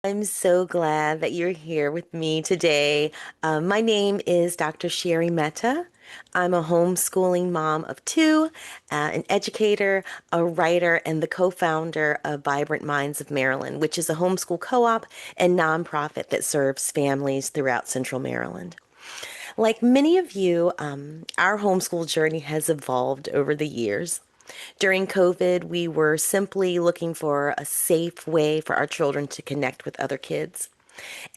I'm so glad that you're here with me today. My name is Dr. Sherri Mehta. I'm a homeschooling mom of two, an educator, a writer, and the co-founder of Vibrant Minds of Maryland, which is a homeschool co-op and nonprofit that serves families throughout Central Maryland. Like many of you, our homeschool journey has evolved over the years. During COVID, we were simply looking for a safe way for our children to connect with other kids.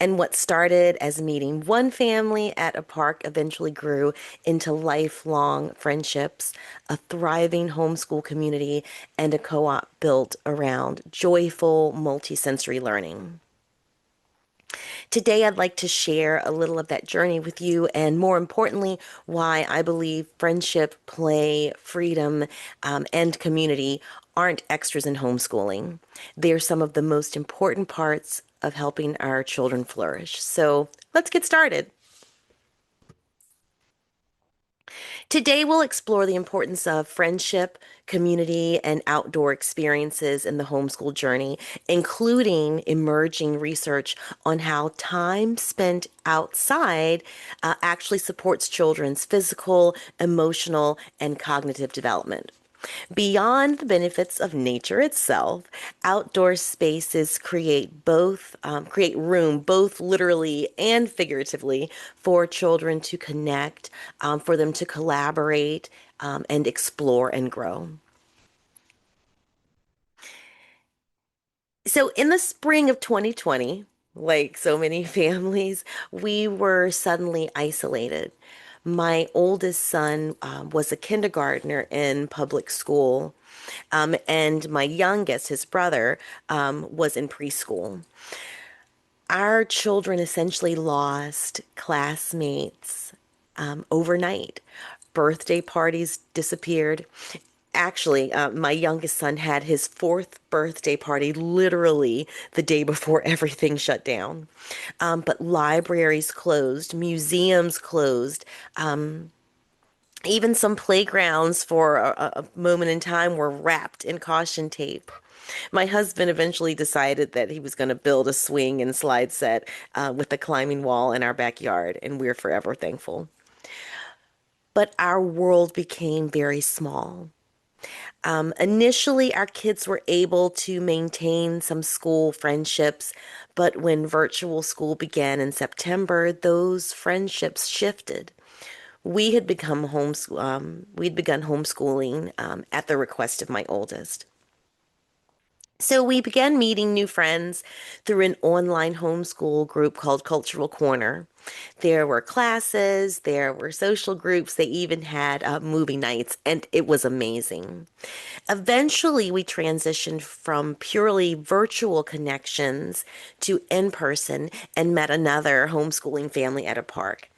And what started as meeting one family at a park eventually grew into lifelong friendships, a thriving homeschool community, and a co op built around joyful multisensory learning. Today, I'd like to share a little of that journey with you, and more importantly, why I believe friendship, play, freedom, and community aren't extras in homeschooling. They're some of the most important parts of helping our children flourish. So let's get started. Today, we'll explore the importance of friendship, community, and outdoor experiences in the homeschool journey, including emerging research on how time spent outside actually supports children's physical, emotional, and cognitive development. Beyond the benefits of nature itself, outdoor spaces create room both literally and figuratively for children to connect, for them to collaborate, and explore and grow. So in the spring of 2020, like so many families, we were suddenly isolated. My oldest son was a kindergartner in public school, and my youngest, his brother, was in preschool. Our children essentially lost classmates overnight. Birthday parties disappeared. Actually, my youngest son had his fourth birthday party literally the day before everything shut down. But libraries closed, museums closed, even some playgrounds for a moment in time were wrapped in caution tape. My husband eventually decided that he was going to build a swing and slide set with a climbing wall in our backyard, and we're forever thankful. But our world became very small. Initially, our kids were able to maintain some school friendships, but when virtual school began in September, those friendships shifted. We'd begun homeschooling at the request of my oldest. So we began meeting new friends through an online homeschool group called Cultural Corner. There were classes, there were social groups, they even had movie nights, and it was amazing. Eventually, we transitioned from purely virtual connections to in person and met another homeschooling family at a park.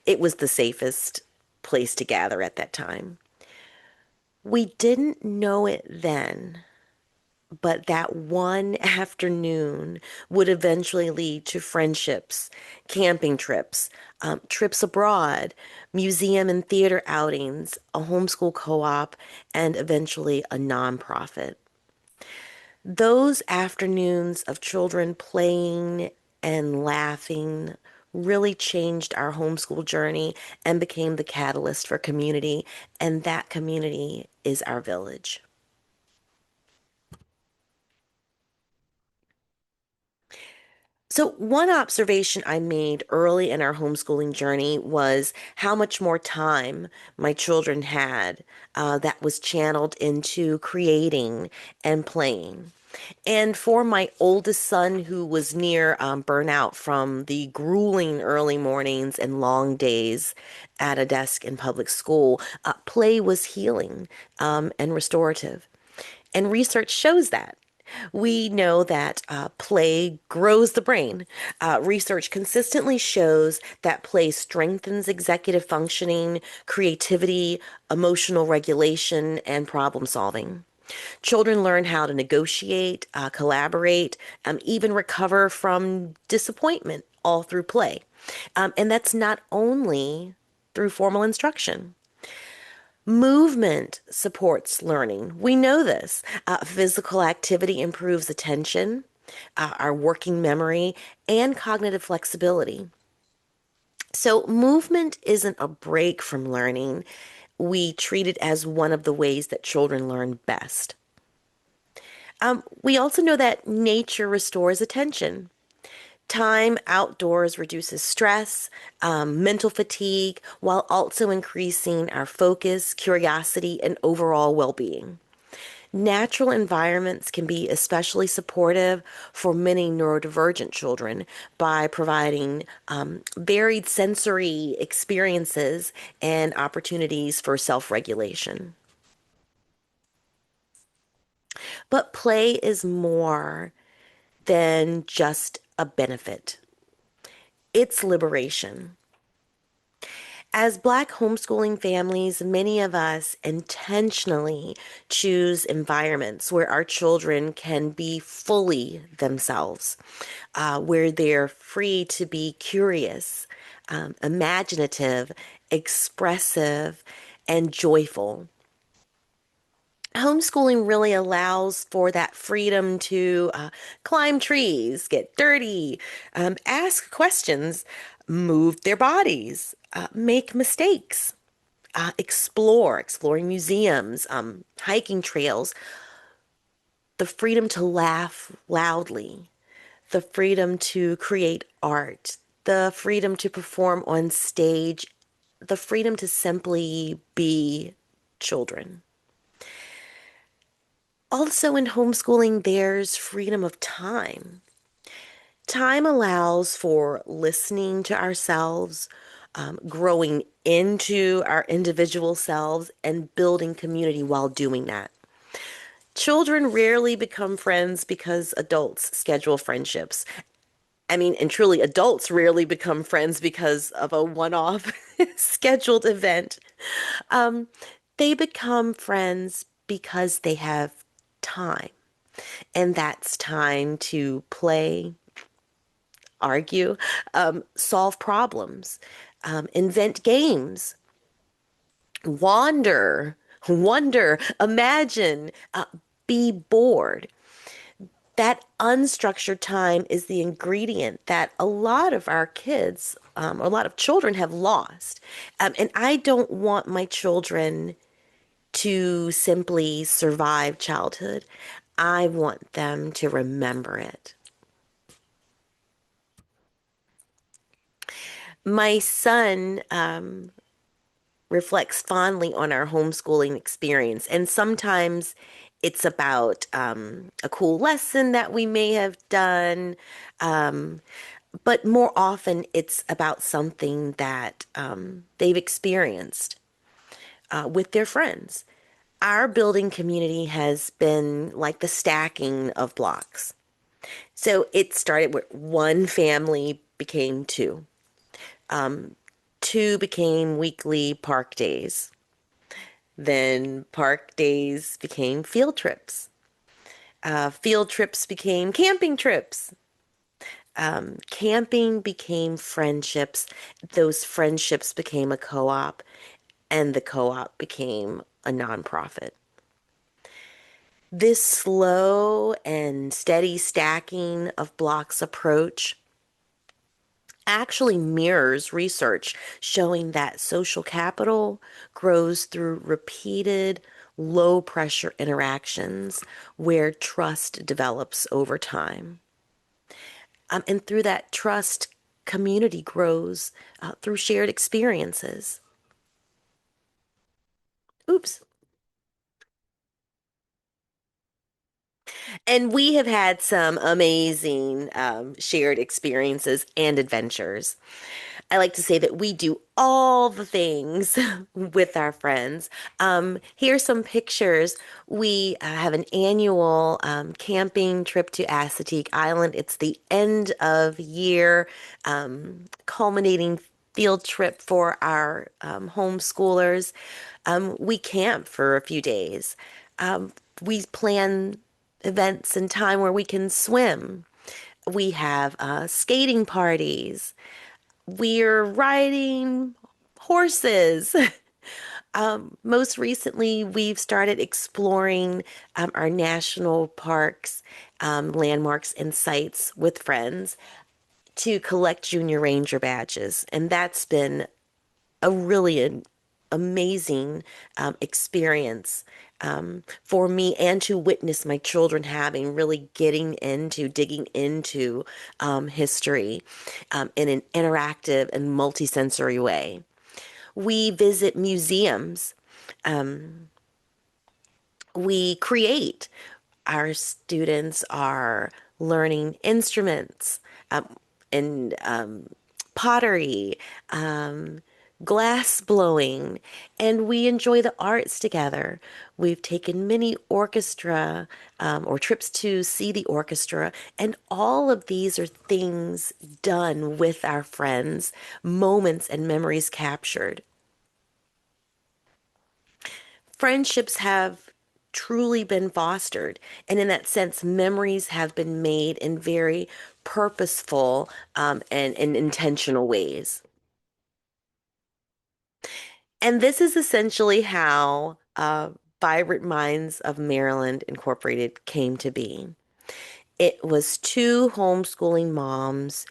It was the safest place to gather at that time. We didn't know it then, but that one afternoon would eventually lead to friendships, camping trips, trips abroad, museum and theater outings, a homeschool co-op, and eventually a nonprofit. Those afternoons of children playing and laughing really changed our homeschool journey and became the catalyst for community, and that community is our village. So, one observation I made early in our homeschooling journey was how much more time my children had that was channeled into creating and playing. And for my oldest son, who was near burnout from the grueling early mornings and long days at a desk in public school, play was healing and restorative. And research shows that. We know that play grows the brain. Research consistently shows that play strengthens executive functioning, creativity, emotional regulation, and problem solving. Children learn how to negotiate, collaborate, even recover from disappointment all through play. And that's not only through formal instruction. Movement supports learning. We know this. Physical activity improves attention. our working memory, and cognitive flexibility. So, movement isn't a break from learning. We treat it as one of the ways that children learn best. We also know that nature restores attention. Time outdoors reduces stress, mental fatigue, while also increasing our focus, curiosity, and overall well being. Natural environments can be especially supportive for many neurodivergent children by providing varied sensory experiences and opportunities for self regulation. But play is more than just a benefit, it's liberation. As Black homeschooling families, many of us intentionally choose environments where our children can be fully themselves, where they're free to be curious, imaginative, expressive, and joyful. Homeschooling really allows for that freedom to climb trees, get dirty, ask questions, move their bodies, make mistakes, exploring museums, hiking trails, the freedom to laugh loudly, the freedom to create art, the freedom to perform on stage, the freedom to simply be children. Also, in homeschooling, there's freedom of time. Time allows for listening to ourselves, growing into our individual selves, and building community while doing that. Children rarely become friends because adults schedule friendships. I mean, and truly, adults rarely become friends because of a one off scheduled event. Um, they become friends because they have time. And that's time to play, argue, solve problems, invent games, wander, wonder, imagine, be bored. That unstructured time is the ingredient that a lot of our kids, a lot of children have lost. And I don't want my children to simply survive childhood. I want them to remember it. My son reflects fondly on our homeschooling experience, and sometimes it's about a cool lesson that we may have done, um, but more often it's about something that they've experienced with their friends. Our building community has been like the stacking of blocks. So it started with one family became two. Two became weekly park days. Then park days became field trips. Field trips became camping trips. Camping became friendships. Those friendships became a co op, and the co op became a nonprofit. This slow and steady stacking of blocks approach actually mirrors research showing that social capital grows through repeated low pressure interactions where trust develops over time. And through that trust, community grows through shared experiences. Oops. And we have had some amazing shared experiences and adventures. I like to say that we do all the things with our friends. Here's some pictures. We have an annual camping trip to Assateague Island. It's the end of year culminating field trip for our homeschoolers. We camp for a few days. We plan events and time where we can swim. We have skating parties. We're riding horses. Most recently, we've started exploring our national parks, landmarks, and sites with friends to collect junior ranger badges. And that's been a really amazing experience for me and to witness my children having really digging into history in an interactive and multisensory way. We visit museums. We create. Our students are learning instruments and pottery, um, glass blowing, and we enjoy the arts together. We've taken mini orchestra or trips to see the orchestra, and all of these are things done with our friends, moments and memories captured. Friendships have truly been fostered. And in that sense, memories have been made in very purposeful and intentional ways. And this is essentially how Vibrant Minds of Maryland Incorporated came to be. It was two homeschooling moms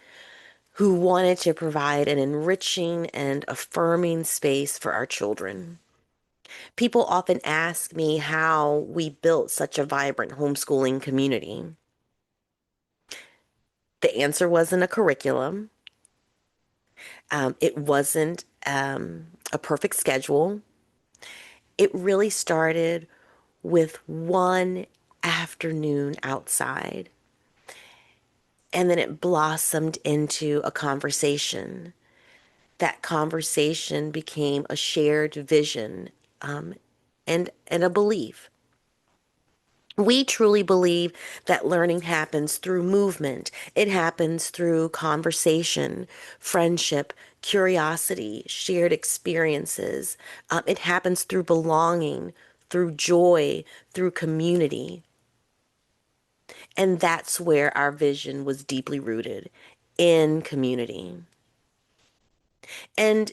who wanted to provide an enriching and affirming space for our children. People often ask me how we built such a vibrant homeschooling community. The answer wasn't a curriculum. It wasn't a perfect schedule. It really started with one afternoon outside, and then it blossomed into a conversation. That conversation became a shared vision and a belief. We truly believe that learning happens through movement. It happens through conversation, friendship, curiosity, shared experiences. It happens through belonging, through joy, through community. And that's where our vision was deeply rooted in community. And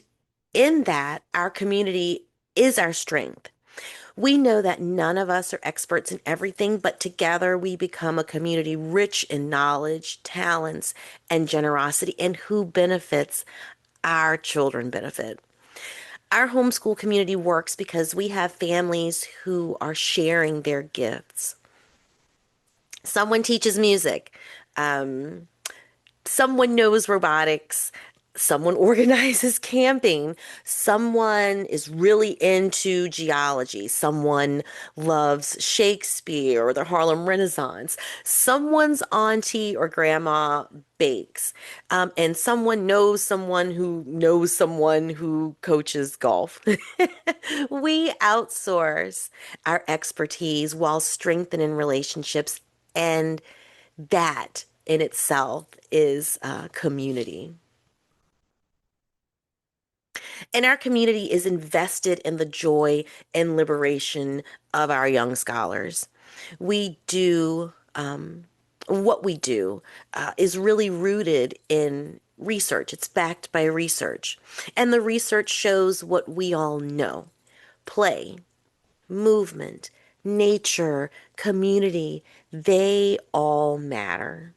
in that, our community is our strength. We know that none of us are experts in everything, but together we become a community rich in knowledge, talents, and generosity, and who benefits? Our children benefit. Our homeschool community works because we have families who are sharing their gifts. Someone teaches music. Someone knows robotics, someone organizes camping, someone is really into geology, someone loves Shakespeare or the Harlem Renaissance, someone's auntie or grandma bakes, and someone who coaches golf. We outsource our expertise while strengthening relationships, and that in itself is community. And our community is invested in the joy and liberation of our young scholars. We do what we do is really rooted in research. It's backed by research. And the research shows what we all know: play, movement, nature, community, they all matter.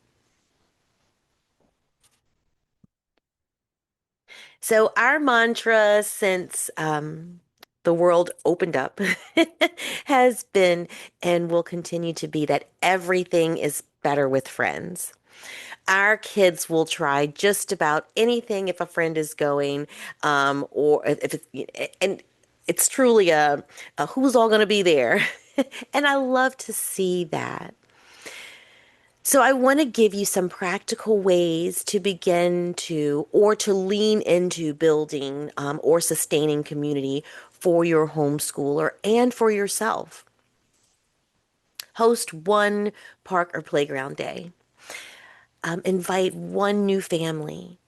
So our mantra since the world opened up has been and will continue to be that everything is better with friends. Our kids will try just about anything if a friend is going, or if it's, and it's truly a who's all going to be there. And I love to see that. So I want to give you some practical ways to begin to or to lean into building or sustaining community for your homeschooler and for yourself. Host one park or playground day. Invite one new family.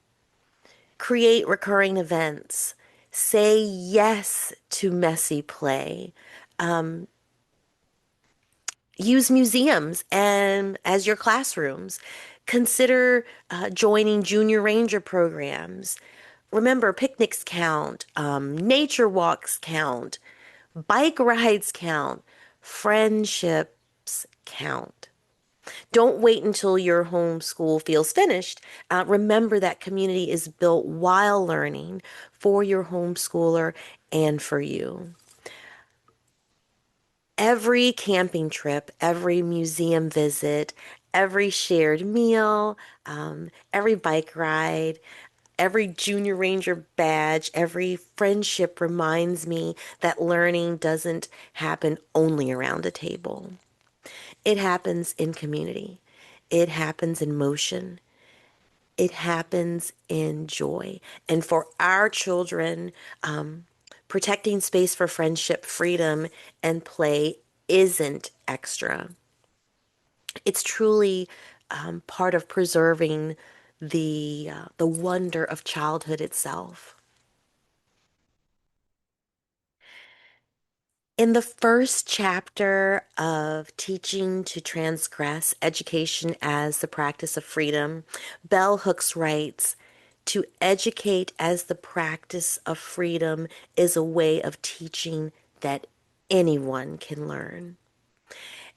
Create recurring events. Say yes to messy play. Use museums and as your classrooms. Consider joining junior ranger programs. Remember, picnics count, nature walks count, bike rides count, friendships count. Don't wait until your homeschool feels finished. Remember that community is built while learning for your homeschooler and for you. Every camping trip, every museum visit, every shared meal, every bike ride, every junior ranger badge, every friendship reminds me that learning doesn't happen only around a table. It happens in community. It happens in motion. It happens in joy. And for our children, protecting space for friendship, freedom, and play isn't extra. It's truly part of preserving the wonder of childhood itself. In the first chapter of Teaching to Transgress, Education as the Practice of Freedom, Bell Hooks writes, to educate as the practice of freedom is a way of teaching that anyone can learn.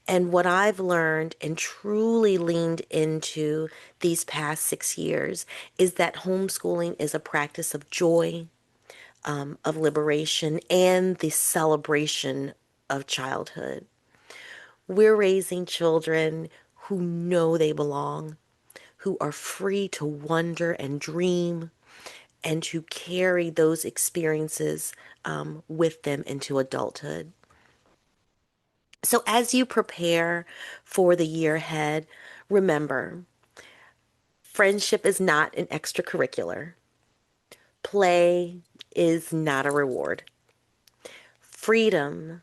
And what I've learned and truly leaned into these past 6 years is that homeschooling is a practice of joy, of liberation, and the celebration of childhood. We're raising children who know they belong, who are free to wonder and dream, and to carry those experiences with them into adulthood. So, as you prepare for the year ahead, remember friendship is not an extracurricular, play is not a reward, freedom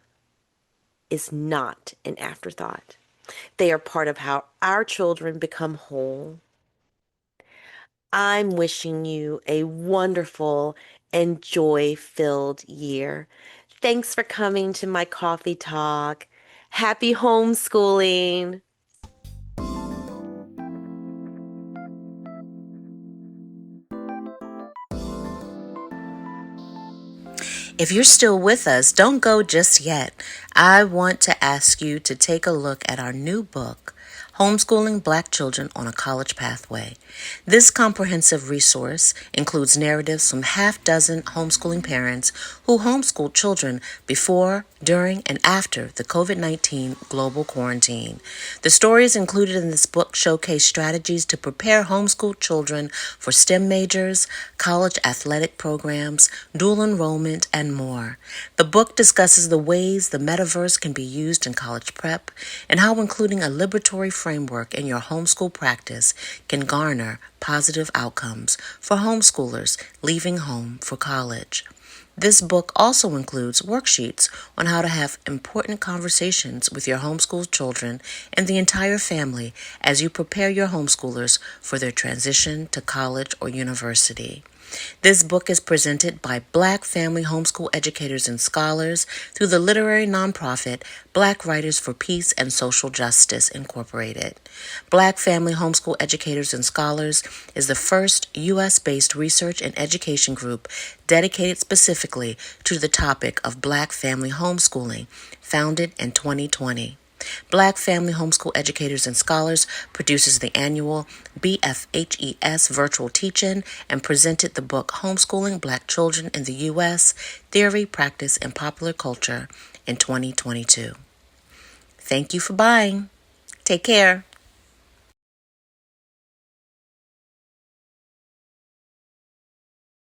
is not an afterthought. They are part of how our children become whole. I'm wishing you a wonderful and joy filled year. Thanks for coming to my coffee talk. Happy homeschooling. If you're still with us, don't go just yet. I want to ask you to take a look at our new book, Homeschooling Black Children on a College Pathway. This comprehensive resource includes narratives from half dozen homeschooling parents who homeschooled children before, during, and after the COVID-19 global quarantine. The stories included in this book showcase strategies to prepare homeschooled children for STEM majors, college athletic programs, dual enrollment, and more. The book discusses the ways the metaverse can be used in college prep and how including a liberatory framework in your homeschool practice can garner positive outcomes for homeschoolers leaving home for college. This book also includes worksheets on how to have important conversations with your homeschooled children and the entire family as you prepare your homeschoolers for their transition to college or university. This book is presented by Black family homeschool educators and scholars through the literary nonprofit Black Writers for Peace and Social Justice, Incorporated. Black family homeschool educators and scholars is the first U.S.-based research and education group dedicated specifically to the topic of Black family homeschooling, founded in 2020. Black Family Homeschool Educators and Scholars produces the annual BFHES virtual teach-in and presented the book Homeschooling Black Children in the U.S. Theory, Practice, and Popular Culture in 2022. Thank you for buying. Take care.